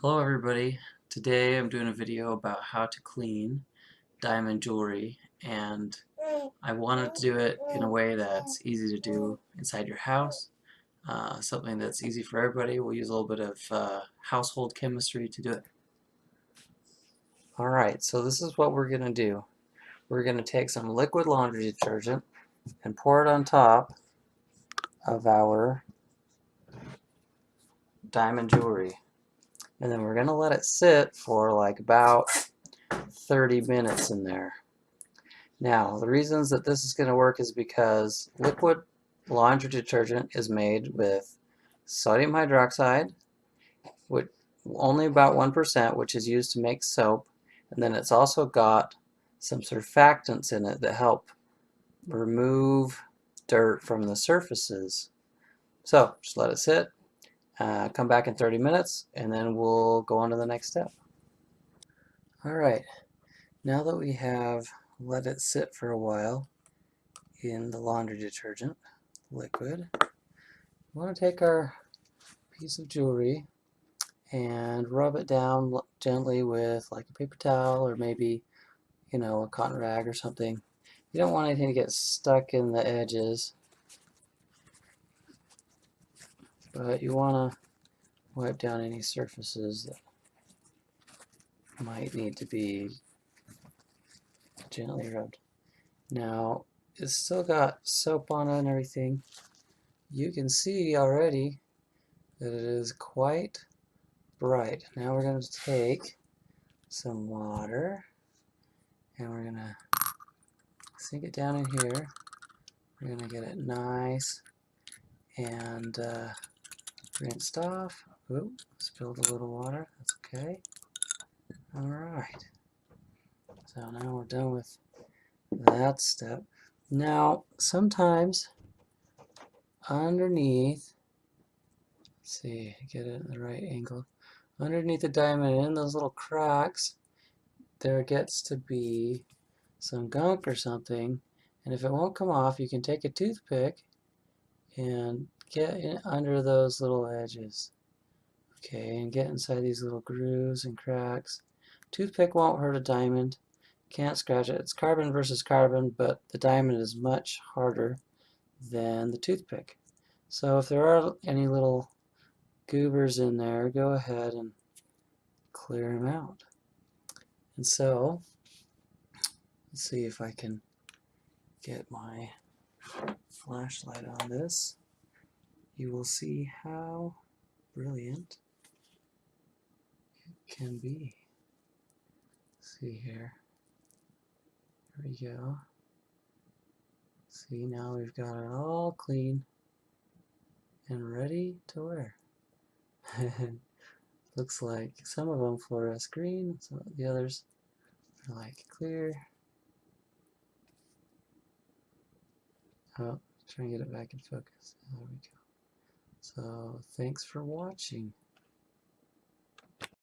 Hello everybody. Today I'm doing a video about how to clean diamond jewelry, and I wanted to do it in a way that's easy to do inside your house, something that's easy for everybody. We'll use a little bit of household chemistry to do it. Alright, so this is what we're going to do. We're going to take some liquid laundry detergent and pour it on top of our diamond jewelry. And then we're going to let it sit for like about 30 minutes in there. Now, the reasons that this is going to work is because liquid laundry detergent is made with sodium hydroxide, which only about 1%, which is used to make soap, and then it's also got some surfactants in it that help remove dirt from the surfaces. So just let it sit, come back in 30 minutes, and then we'll go on to the next step. Alright, now that we have let it sit for a while in the laundry detergent liquid, we want to take our piece of jewelry and rub it down gently with like a paper towel or maybe, a cotton rag or something. You don't want anything to get stuck in the edges, but you want to wipe down any surfaces that might need to be gently rubbed. Now, it's still got soap on it and everything. You can see already that it is quite bright. Now we're going to take some water and we're going to sink it down in here. We're going to get it nice and rinsed off. Ooh, spilled a little water. That's okay. Alright. So now we're done with that step. Now, sometimes underneath, let's see, get it at the right angle. Underneath the diamond, in those little cracks, there gets to be some gunk or something, and if it won't come off, you can take a toothpick and get in under those little edges. Okay, and get inside these little grooves and cracks. Toothpick won't hurt a diamond. Can't scratch it. It's carbon versus carbon, but the diamond is much harder than the toothpick. So if there are any little goobers in there, go ahead and clear them out. And so, let's see if I can get my flashlight on this. You will see how brilliant it can be. See here. There we go. See, now we've got it all clean and ready to wear. Looks like some of them fluoresce green, some of the others are like clear. Oh, trying to get it back in focus. There we go. So, thanks for watching.